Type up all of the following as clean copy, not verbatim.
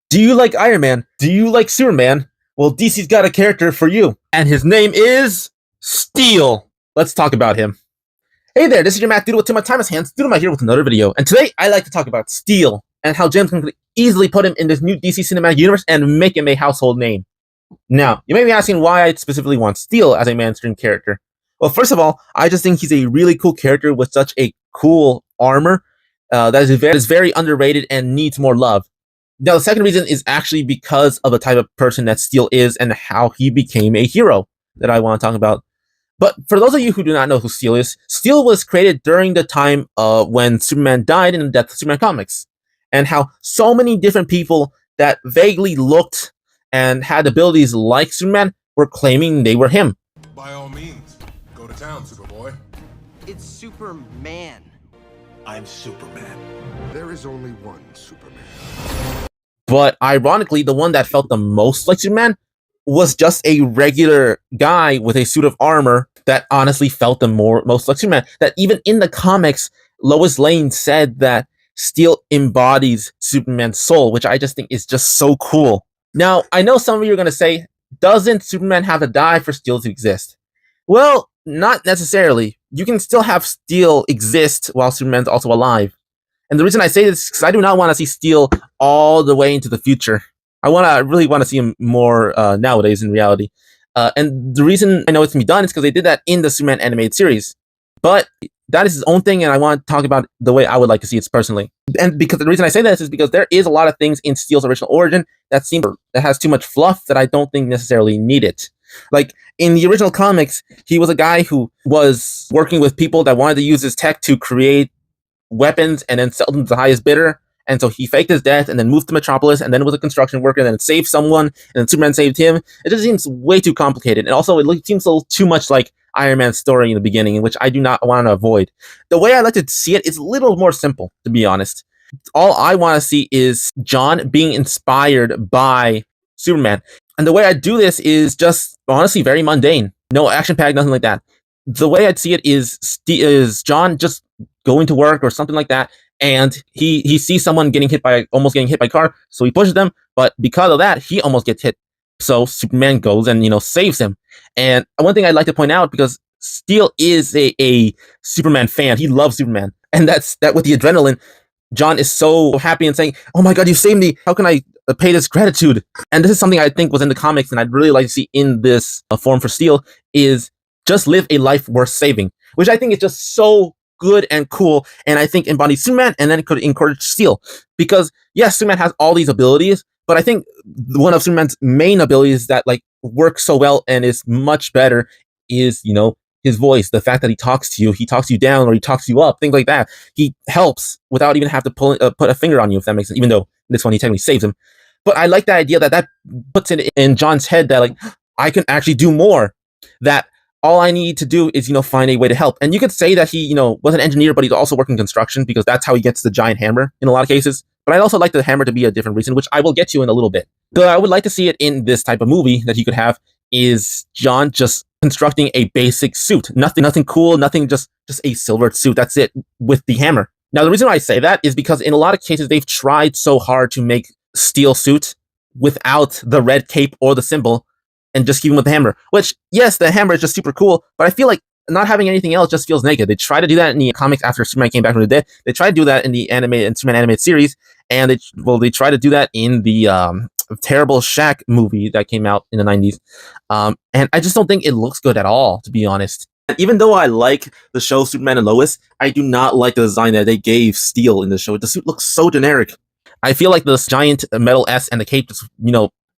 Do you like Iron Man? Do you like Superman? Well, DC's got a character for you, and his name is Steel. Let's talk about him. Hey there, this is your Matt Doodle with Too Much Time on His Hands. Doodle here with another video, and today I like to talk about Steel and how James can easily put him in this new DC cinematic universe and make him a household name. Now, you may be asking why I specifically want Steel as a mainstream character. Well, first of all, I just think he's a really cool character with such a cool armor that is very underrated and needs more love. Now, the second reason is actually because of the type of person that Steel is and how he became a hero that I want to talk about. But for those of you who do not know who Steel was created during the time when Superman died in the Death of Superman comics, and how so many different people that vaguely looked and had abilities like Superman were claiming they were him. By all means, go to town, Superboy. It's Superman. I'm Superman. There is only one Superman. But ironically, the one that felt the most like Superman was just a regular guy with a suit of armor that honestly felt the most like Superman. That even in the comics, Lois Lane said that Steel embodies Superman's soul, which I just think is just so cool. Now, I know some of you are going to say, doesn't Superman have to die for Steel to exist? Well, not necessarily. You can still have Steel exist while Superman's also alive. And the reason I say this is because I do not want to see Steel all the way into the future. I really want to see him more nowadays in reality. And the reason I know it's going to be done is because they did that in the Superman animated series. But that is his own thing, and I want to talk about the way I would like to see it personally. And because the reason I say this is because there is a lot of things in Steel's original origin that has too much fluff that I don't think necessarily need it. Like, in the original comics, he was a guy who was working with people that wanted to use his tech to create weapons and then sell them to the highest bidder. And so he faked his death and then moved to Metropolis and then was a construction worker and then saved someone and then Superman saved him. It just seems way too complicated. And also it seems a little too much like Iron Man's story in the beginning, in which I do not want to avoid. The way I like to see it is a little more simple, to be honest. All I want to see is John being inspired by Superman. And the way I do this is just honestly very mundane. No action packed, nothing like that. The way I'd see it is John just going to work or something like that, and he sees someone almost getting hit by a car, so he pushes them, but because of that, he almost gets hit. So Superman goes and saves him. And one thing I'd like to point out, because Steel is a Superman fan, he loves Superman, and that with the adrenaline, John is so happy and saying, "Oh my God, you saved me! How can I pay this gratitude?" And this is something I think was in the comics, and I'd really like to see in this form for Steel is just live a life worth saving, which I think is just so good and cool, and I think embodies Superman, and then it could encourage Steel. Because yes, Superman has all these abilities, but I think one of Superman's main abilities that works so well and is much better is his voice. The fact that he talks to you down or he talks you up, things like that. He helps without even have to put a finger on you, if that makes sense. Even though this one he technically saves him, but I like the idea that puts it in John's head that I can actually do more. That all I need to do is, find a way to help. And you could say that he, was an engineer, but he's also working construction because that's how he gets the giant hammer in a lot of cases. But I'd also like the hammer to be a different reason, which I will get to in a little bit. Though I would like to see it in this type of movie that he could have is John just constructing a basic suit. Nothing cool, nothing, just a silver suit. That's it, with the hammer. Now, the reason why I say that is because in a lot of cases, they've tried so hard to make Steel suit without the red cape or the symbol, and just keep him with the hammer. Which, yes, the hammer is just super cool, but I feel like not having anything else just feels naked. They tried to do that in the comics after Superman came back from the dead. They tried to do that in the Superman animated series, and they tried to do that in the terrible Shaq movie that came out in the 90s. And I just don't think it looks good at all, to be honest. Even though I like the show Superman and Lois, I do not like the design that they gave Steel in the show. The suit looks so generic. I feel like this giant metal S and the cape just,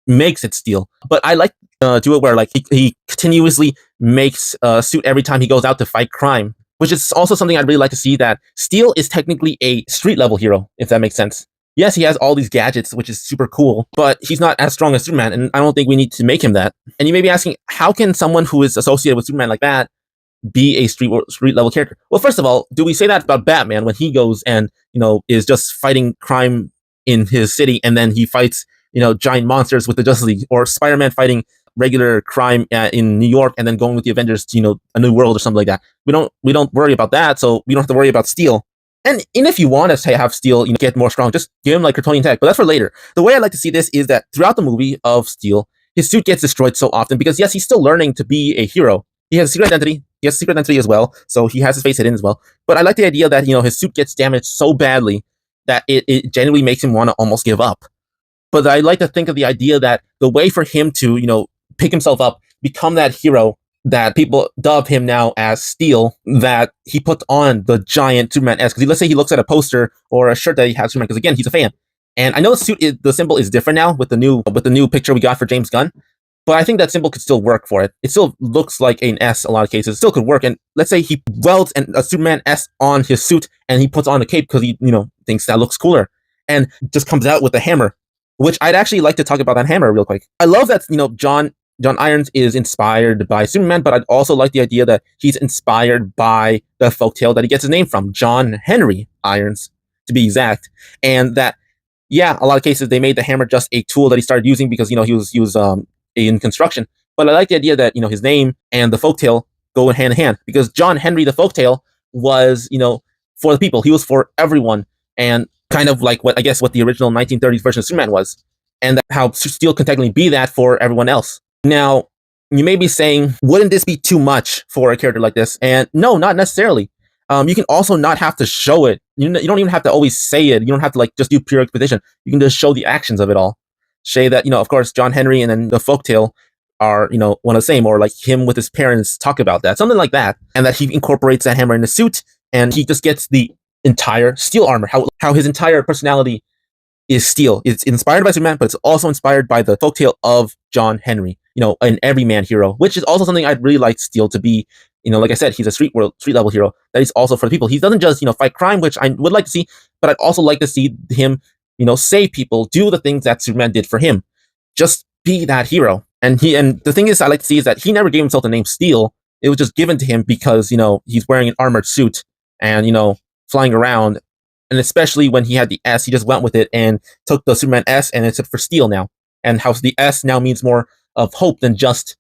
makes it Steel. But I like do it where he continuously makes a suit every time he goes out to fight crime, which is also something I'd really like to see, that Steel is technically a street level hero, if that makes sense. Yes, he has all these gadgets, which is super cool, but he's not as strong as Superman, and I don't think we need to make him that. And you may be asking, how can someone who is associated with Superman like that be a street level character? Well, first of all, do we say that about Batman when he goes and is just fighting crime in his city, and then he fights giant monsters with the Justice League, or Spider-Man fighting regular crime in New York and then going with the Avengers to a new world or something like that? We don't worry about that, so we don't have to worry about Steel. And if you want to say have Steel, get more strong, just give him like Kryptonian tech. But that's for later. The way I like to see this is that throughout the movie of Steel, his suit gets destroyed so often because yes, he's still learning to be a hero. He has a secret identity. He has a secret identity as well, so he has his face hidden as well. But I like the idea that his suit gets damaged so badly that it genuinely makes him want to almost give up. But I like to think of the idea that the way for him to pick himself up, become that hero that people dub him now as Steel, that he puts on the giant Superman S. Because let's say he looks at a poster or a shirt that he has Superman, because again, he's a fan. And I know the symbol is different now with the new picture we got for James Gunn, but I think that symbol could still work for it. It still looks like an S in a lot of cases. It still could work. And let's say he welds a Superman S on his suit and he puts on a cape because he thinks that looks cooler, and just comes out with a hammer, which I'd actually like to talk about that hammer real quick. I love that John Irons is inspired by Superman, but I'd also like the idea that he's inspired by the folktale that he gets his name from, John Henry Irons, to be exact. And that, yeah, a lot of cases they made the hammer just a tool that he started using because he was in construction. But I like the idea that his name and the folktale go hand in hand, because John Henry the folktale was for the people. He was for everyone, and kind of like what the original 1930s version of Superman was, and how Steel can technically be that for everyone else. Now, you may be saying, wouldn't this be too much for a character like this? And no, not necessarily. You can also not have to show it. You don't even have to always say it. You don't have to just do pure exposition. You can just show the actions of it all. Say that, of course, John Henry and then the folktale are, one of the same, or like him with his parents talk about that, something like that. And that he incorporates that hammer in the suit, and he just gets the entire Steel armor, how his entire personality is Steel. It's inspired by Superman, but it's also inspired by the folktale of John Henry, an everyman hero, which is also something I'd really like Steel to be. Like I said, he's a street level hero that he's also for the people. He doesn't just, fight crime, which I would like to see, but I'd also like to see him, save people, do the things that Superman did for him. Just be that hero. And the thing is I like to see is that he never gave himself the name Steel. It was just given to him because, he's wearing an armored suit and, flying around. And especially when he had the S, he just went with it and took the Superman S and it's for Steel now. And how the S now means more of hope than just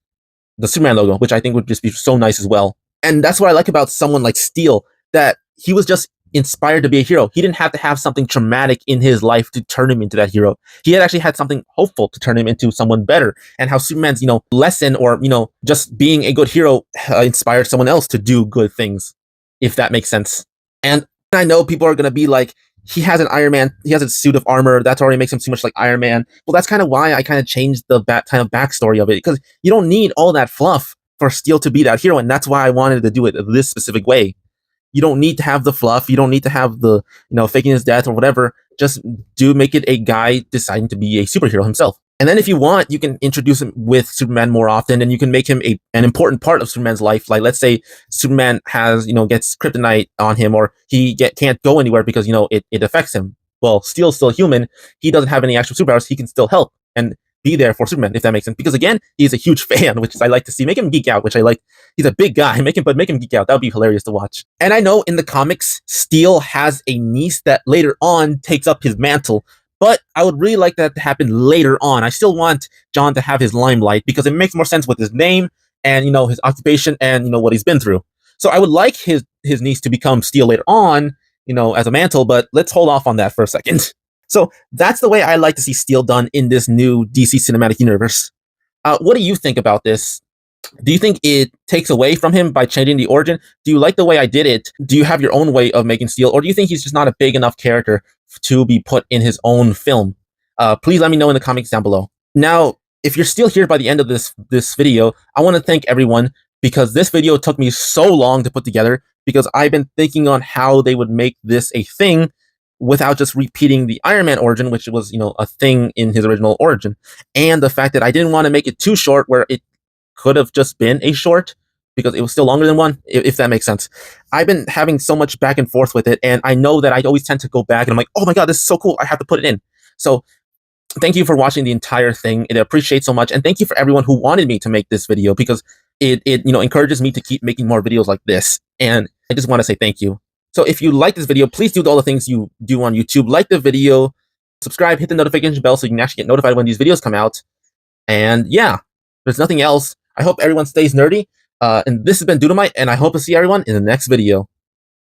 the Superman logo, which I think would just be so nice as well. And that's what I like about someone like Steel, that he was just inspired to be a hero. He didn't have to have something traumatic in his life to turn him into that hero. He had actually had something hopeful to turn him into someone better. And how Superman's, lesson or, just being a good hero inspired someone else to do good things, if that makes sense. And I know people are going to be like, he has an Iron Man, he has a suit of armor, that already makes him too much like Iron Man. Well, that's kind of why I kind of changed the kind of backstory of it, because you don't need all that fluff for Steel to be that hero, and that's why I wanted to do it this specific way. You don't need to have the fluff, you don't need to have the, faking his death or whatever. Just make it a guy deciding to be a superhero himself. And then if you want, you can introduce him with Superman more often, and you can make him an important part of Superman's life. Like, let's say Superman has, gets kryptonite on him, or he can't go anywhere because, it affects him. Well, Steel's still human. He doesn't have any actual superpowers. He can still help and be there for Superman, if that makes sense. Because again, he's a huge fan, which I like to see. Make him geek out, which I like. He's a big guy. Make him geek out. That would be hilarious to watch. And I know in the comics, Steel has a niece that later on takes up his mantle. But I would really like that to happen later on. I still want John to have his limelight because it makes more sense with his name and, his occupation and, what he's been through. So I would like his niece to become Steel later on, as a mantle, but let's hold off on that for a second. So that's the way I like to see Steel done in this new DC cinematic universe. What do you think about this? Do you think it takes away from him by changing the origin? Do you like the way I did it? Do you have your own way of making Steel? Or do you think he's just not a big enough character to be put in his own film? Please let me know in the comments down below. Now, if you're still here by the end of this video, I want to thank everyone, because this video took me so long to put together, because I've been thinking on how they would make this a thing without just repeating the Iron Man origin, which was, a thing in his original origin. And the fact that I didn't want to make it too short, where it could have just been a short, because it was still longer than one, if that makes sense. I've been having so much back and forth with it, and I know that I always tend to go back, and I'm like, oh my god, this is so cool, I have to put it in. So thank you for watching the entire thing. It appreciates so much, and thank you for everyone who wanted me to make this video, because it encourages me to keep making more videos like this, and I just want to say thank you. So if you like this video, please do all the things you do on YouTube. Like the video, subscribe, hit the notification bell so you can actually get notified when these videos come out. And yeah, there's nothing else. I hope everyone stays nerdy. And this has been Dudamite, and I hope to see everyone in the next video.